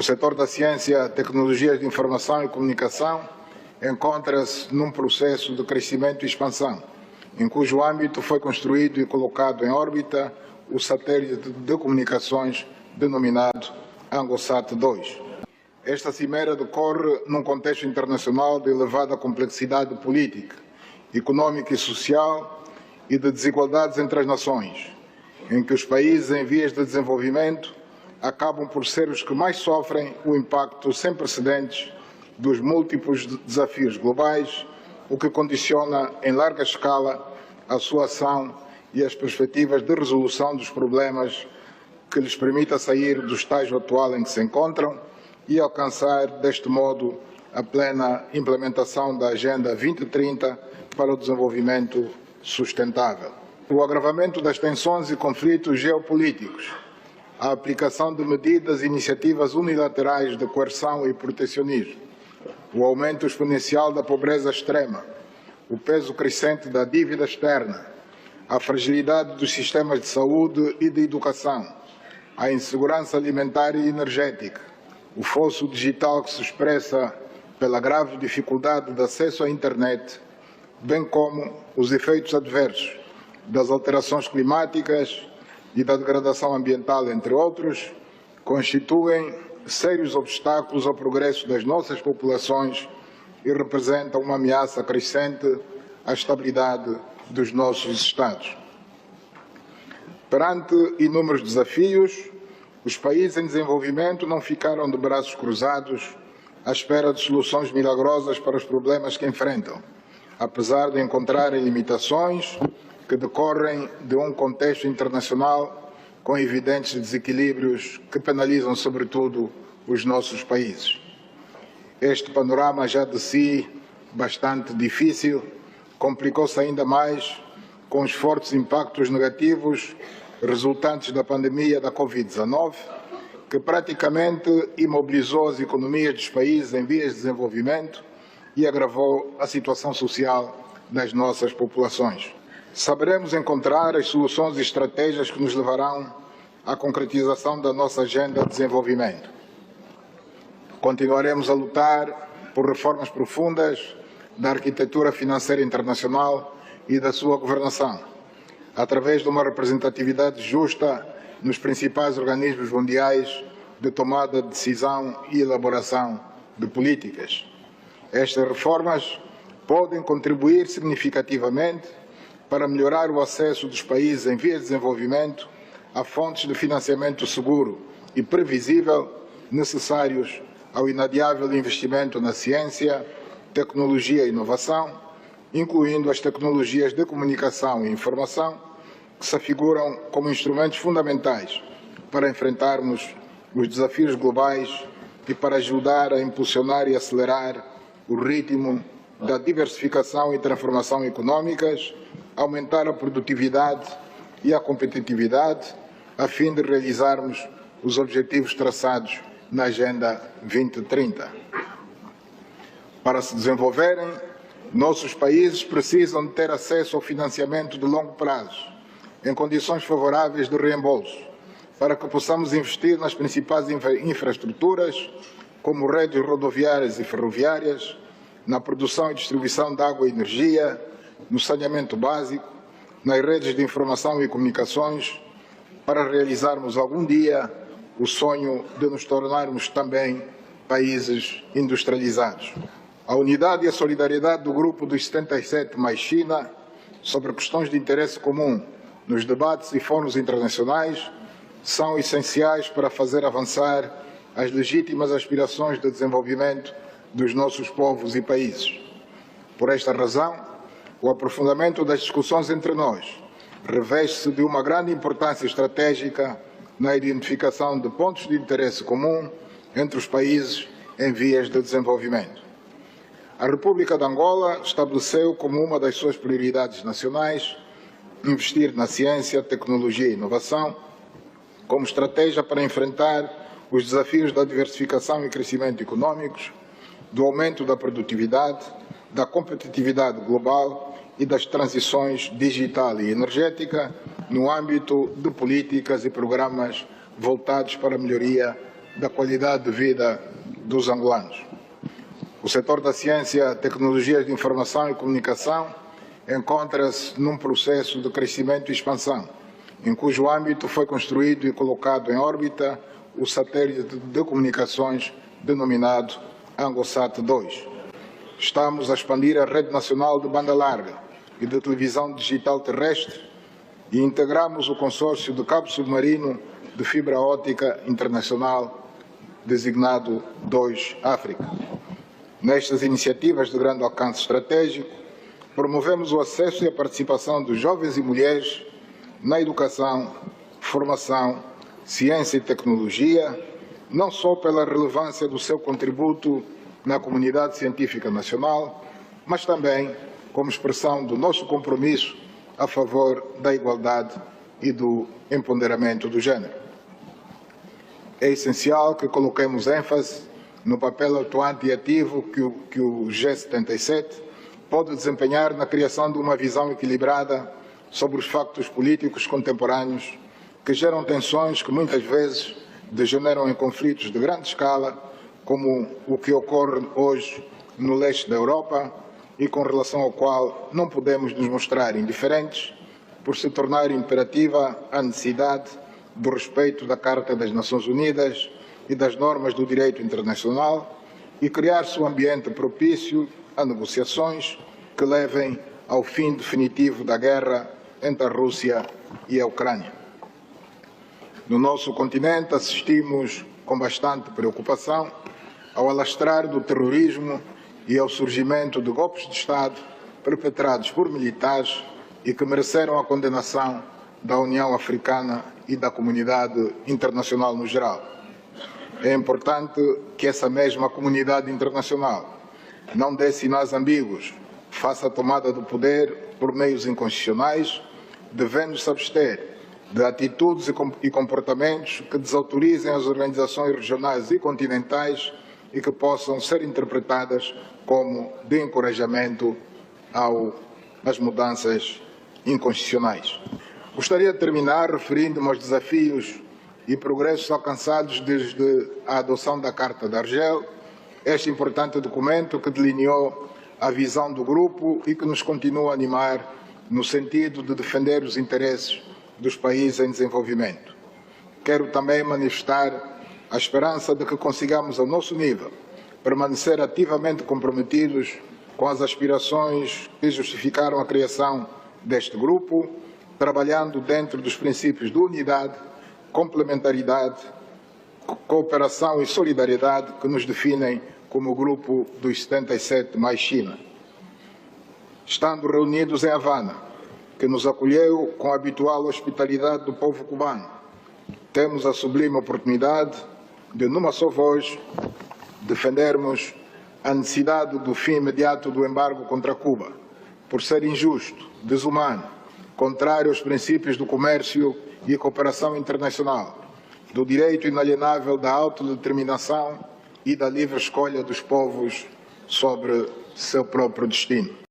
setor da ciência, tecnologias de informação e comunicação encontra-se num processo de crescimento e expansão, em cujo âmbito foi construído e colocado em órbita o satélite de comunicações denominado ANGOSAT-2. Esta cimeira decorre num contexto internacional de elevada complexidade política, econômica e social e de desigualdades entre as nações, em que os países em vias de desenvolvimento acabam por ser os que mais sofrem o impacto sem precedentes dos múltiplos desafios globais, o que condiciona em larga escala a sua ação e as perspectivas de resolução dos problemas que lhes permita sair do estágio atual em que se encontram e alcançar, deste modo, a plena implementação da Agenda 2030 para o desenvolvimento sustentável. O agravamento das tensões e conflitos geopolíticos, a aplicação de medidas e iniciativas unilaterais de coerção e protecionismo, o aumento exponencial da pobreza extrema, o peso crescente da dívida externa, a fragilidade dos sistemas de saúde e de educação, a insegurança alimentar e energética, o fosso digital que se expressa pela grave dificuldade de acesso à internet, bem como os efeitos adversos das alterações climáticas e da degradação ambiental, entre outros, constituem sérios obstáculos ao progresso das nossas populações e representam uma ameaça crescente à estabilidade dos nossos Estados. Perante inúmeros desafios, os países em desenvolvimento não ficaram de braços cruzados à espera de soluções milagrosas para os problemas que enfrentam, apesar de encontrarem limitações que decorrem de um contexto internacional com evidentes desequilíbrios que penalizam, sobretudo, os nossos países. Este panorama, já de si bastante difícil, complicou-se ainda mais com os fortes impactos negativos resultantes da pandemia da Covid-19, que praticamente imobilizou as economias dos países em vias de desenvolvimento e agravou a situação social das nossas populações. Saberemos encontrar as soluções e estratégias que nos levarão à concretização da nossa agenda de desenvolvimento. Continuaremos a lutar por reformas profundas da arquitetura financeira internacional e da sua governação, através de uma representatividade justa nos principais organismos mundiais de tomada de decisão e elaboração de políticas. Estas reformas podem contribuir significativamente para melhorar o acesso dos países em vias de desenvolvimento a fontes de financiamento seguro e previsível necessários ao inadiável investimento na ciência, tecnologia e inovação, incluindo as tecnologias de comunicação e informação, que se afiguram como instrumentos fundamentais para enfrentarmos os desafios globais e para ajudar a impulsionar e acelerar o ritmo da diversificação e transformação econômicas, aumentar a produtividade e a competitividade, a fim de realizarmos os objetivos traçados na Agenda 2030. Para se desenvolverem, nossos países precisam de ter acesso ao financiamento de longo prazo, em condições favoráveis de reembolso, para que possamos investir nas principais infraestruturas, como redes rodoviárias e ferroviárias, na produção e distribuição de água e energia, no saneamento básico, nas redes de informação e comunicações, para realizarmos algum dia o sonho de nos tornarmos também países industrializados. A unidade e a solidariedade do Grupo dos 77 mais China sobre questões de interesse comum nos debates e fóruns internacionais são essenciais para fazer avançar as legítimas aspirações de desenvolvimento dos nossos povos e países. Por esta razão, o aprofundamento das discussões entre nós reveste-se de uma grande importância estratégica na identificação de pontos de interesse comum entre os países em vias de desenvolvimento. A República de Angola estabeleceu como uma das suas prioridades nacionais investir na ciência, tecnologia e inovação como estratégia para enfrentar os desafios da diversificação e crescimento econômicos, do aumento da produtividade, da competitividade global e das transições digital e energética no âmbito de políticas e programas voltados para a melhoria da qualidade de vida dos angolanos. O setor da ciência, tecnologias de informação e comunicação encontra-se num processo de crescimento e expansão, em cujo âmbito foi construído e colocado em órbita o satélite de comunicações denominado ANGOSAT 2. Estamos a expandir a rede nacional de banda larga e de televisão digital terrestre e integramos o consórcio de cabo submarino de fibra óptica internacional, designado 2 África. Nestas iniciativas de grande alcance estratégico, promovemos o acesso e a participação dos jovens e mulheres na educação, formação, ciência e tecnologia, não só pela relevância do seu contributo na comunidade científica nacional, mas também como expressão do nosso compromisso a favor da igualdade e do empoderamento do género. É essencial que coloquemos ênfase no papel atuante e ativo que o G77 pode desempenhar na criação de uma visão equilibrada sobre os factos políticos contemporâneos que geram tensões que muitas vezes degeneram em conflitos de grande escala, como o que ocorre hoje no leste da Europa e com relação ao qual não podemos nos mostrar indiferentes, por se tornar imperativa a necessidade do respeito da Carta das Nações Unidas e das normas do direito internacional e criar-se um ambiente propício a negociações que levem ao fim definitivo da guerra entre a Rússia e a Ucrânia. No nosso continente assistimos com bastante preocupação ao alastrar do terrorismo e ao surgimento de golpes de Estado perpetrados por militares e que mereceram a condenação da União Africana e da comunidade internacional no geral. É importante que essa mesma comunidade internacional não dê sinais ambíguos face à tomada do poder por meios inconstitucionais, devendo-se abster de atitudes e comportamentos que desautorizem as organizações regionais e continentais e que possam ser interpretadas como de encorajamento às mudanças inconstitucionais. Gostaria de terminar referindo-me aos desafios e progressos alcançados desde a adoção da Carta de Argel, este importante documento que delineou a visão do grupo e que nos continua a animar no sentido de defender os interesses dos países em desenvolvimento. Quero também manifestar a esperança de que consigamos, ao nosso nível, permanecer ativamente comprometidos com as aspirações que justificaram a criação deste grupo, trabalhando dentro dos princípios de unidade, complementaridade, cooperação e solidariedade que nos definem como o grupo dos 77 mais China. Estando reunidos em Havana, que nos acolheu com a habitual hospitalidade do povo cubano, temos a sublime oportunidade de, numa só voz, defendermos a necessidade do fim imediato do embargo contra Cuba, por ser injusto, desumano, contrário aos princípios do comércio e cooperação internacional, do direito inalienável da autodeterminação e da livre escolha dos povos sobre seu próprio destino.